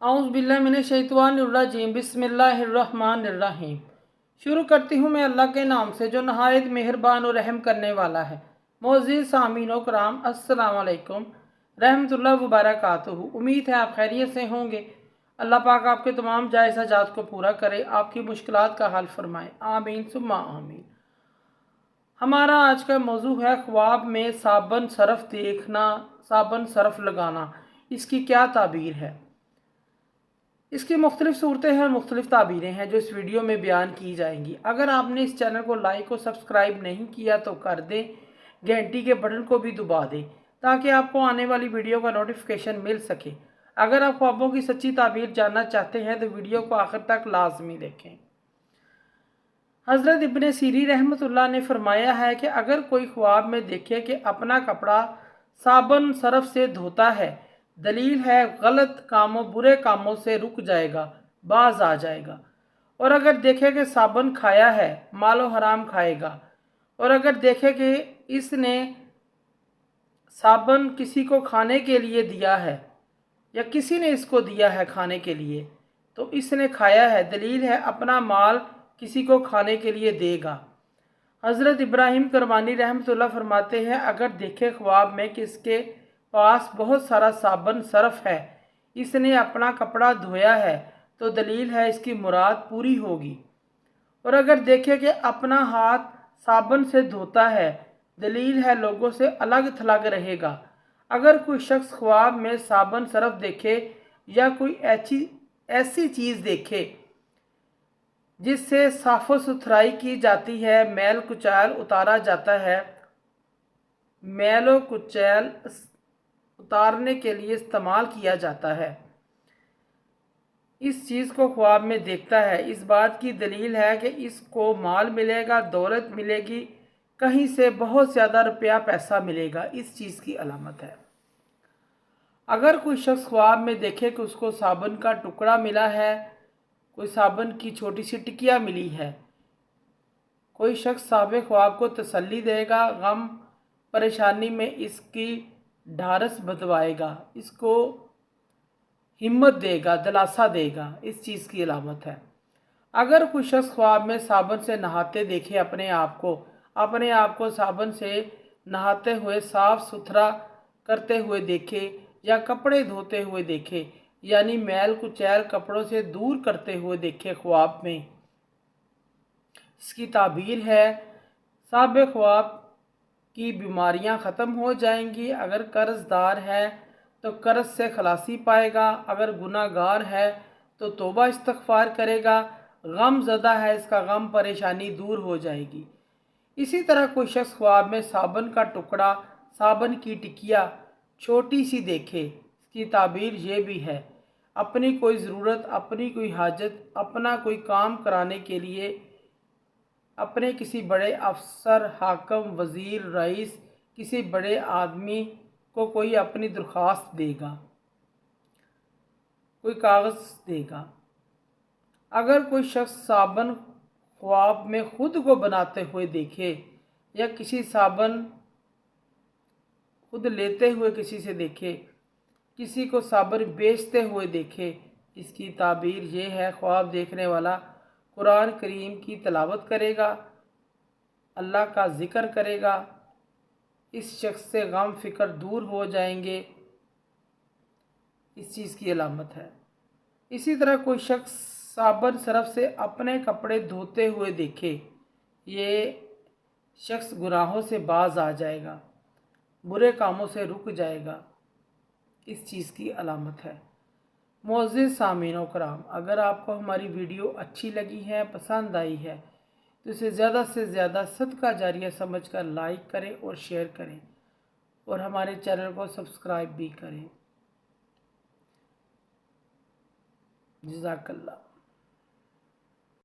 औज़ुबिल्लाहिमिनश्शैतानिर्रजीम बिस्मिल्लाहिर्रहमानिर्रहीम। शुरू करती हूँ मैं अल्लाह के नाम से जो नहायत मेहरबान और रहम करने वाला है। मोअज़्ज़िज़ सामीन कराम, अस्सलाम वालेकुम रहमतुल्लाहि व बरकातुहू। उम्मीद है आप खैरियत से होंगे। अल्लाह पाक आपके तमाम जायज़ हाजात को पूरा करे, आपकी मुश्किलात का हल फरमाए। आमीन सुम्मा आमीन। हमारा आज का मौजू है ख्वाब में साबन सरफ देखना, साबन सरफ लगाना, इसकी क्या ताबीर है। इसकी मुख्तलिफ़ सूरतें हैं, मुख्तलिफ़ ताबीरें हैं जो इस वीडियो में बयान की जाएंगी। अगर आपने इस चैनल को लाइक और सब्सक्राइब नहीं किया तो कर दें, घंटी के बटन को भी दबा दें ताकि आपको आने वाली वीडियो का नोटिफिकेशन मिल सके। अगर आप ख्वाबों की सच्ची ताबीर जानना चाहते हैं तो वीडियो को आखिर तक लाजमी देखें। हज़रत इब्ने सीरी रहमतुल्लाह ने फरमाया है कि अगर कोई ख्वाब में देखे कि अपना कपड़ा साबन सरफ से धोता है, दलील है गलत कामों बुरे कामों से रुक जाएगा, बाज आ जाएगा। और अगर देखे कि साबन खाया है, मालो हराम खाएगा। और अगर देखे कि इसने साबन किसी को खाने के लिए दिया है या किसी ने इसको दिया है खाने के लिए तो इसने खाया है, दलील है अपना माल किसी को खाने के लिए देगा। हज़रत इब्राहिम करमानी रहमतुल्लाह फरमाते हैं अगर देखे ख्वाब में कि इसके पास बहुत सारा साबन सरफ है, इसने अपना कपड़ा धोया है तो दलील है इसकी मुराद पूरी होगी। और अगर देखे कि अपना हाथ साबन से धोता है, दलील है लोगों से अलग थलग रहेगा। अगर कोई शख्स ख्वाब में साबन सरफ देखे या कोई ऐसी चीज़ देखे जिससे साफ़ो सुथराई की जाती है, मैल कुचैल उतारा जाता है, मैलो कुचैल उतारने के लिए इस्तेमाल किया जाता है, इस चीज़ को ख्वाब में देखता है, इस बात की दलील है कि इसको माल मिलेगा, दौलत मिलेगी, कहीं से बहुत ज़्यादा रुपया पैसा मिलेगा, इस चीज़ की अलामत है। अगर कोई शख्स ख्वाब में देखे कि उसको साबन का टुकड़ा मिला है, कोई साबन की छोटी सी टिकिया मिली है, कोई शख्स साहब ख्वाब को तसल्ली देगा, गम परेशानी में इसकी ढारस बंधवाएगा, इसको हिम्मत देगा, दिलासा देगा, इस चीज़ की अलामत है। अगर कोई शख्स ख्वाब में साबन से नहाते देखे अपने आप को साबन से नहाते हुए साफ़ सुथरा करते हुए देखे या कपड़े धोते हुए देखे, यानी मैल कुचैल कपड़ों से दूर करते हुए देखे ख्वाब में, इसकी ताबीर है साहब ख्वाब की बीमारियां ख़त्म हो जाएंगी। अगर कर्ज़दार है तो कर्ज़ से खलासी पाएगा, अगर गुनाहगार है तो तौबा इस्तग़फ़ार करेगा, गम ज़दा है इसका गम परेशानी दूर हो जाएगी। इसी तरह कोई शख्स ख्वाब में साबन का टुकड़ा, साबन की टिकिया छोटी सी देखे, इसकी ताबीर ये भी है अपनी कोई ज़रूरत, अपनी कोई हाजत, अपना कोई काम कराने के लिए अपने किसी बड़े अफसर, हाकम, वज़ीर, रईस, किसी बड़े आदमी को कोई अपनी दरख्वास्त देगा, कोई कागज़ देगा। अगर कोई शख्स साबन ख्वाब में ख़ुद को बनाते हुए देखे या किसी साबन खुद लेते हुए किसी से देखे, किसी को साबन बेचते हुए देखे, इसकी ताबीर ये है ख्वाब देखने वाला कुरान करीम की तिलावत करेगा, अल्लाह का ज़िक्र करेगा, इस शख्स से गम फ़िक्र दूर हो जाएंगे, इस चीज़ की अलामत है। इसी तरह कोई शख्स साबन सरफ से अपने कपड़े धोते हुए देखे, ये शख्स गुनाहों से बाज आ जाएगा, बुरे कामों से रुक जाएगा, इस चीज़ की अलामत है। मुअज़्ज़िज़ सामीन कराम, अगर आपको हमारी वीडियो अच्छी लगी है, पसंद आई है तो इसे ज़्यादा से ज़्यादा सदका जारिया समझकर लाइक करें और शेयर करें और हमारे चैनल को सब्सक्राइब भी करें। जज़ाकल्लाह।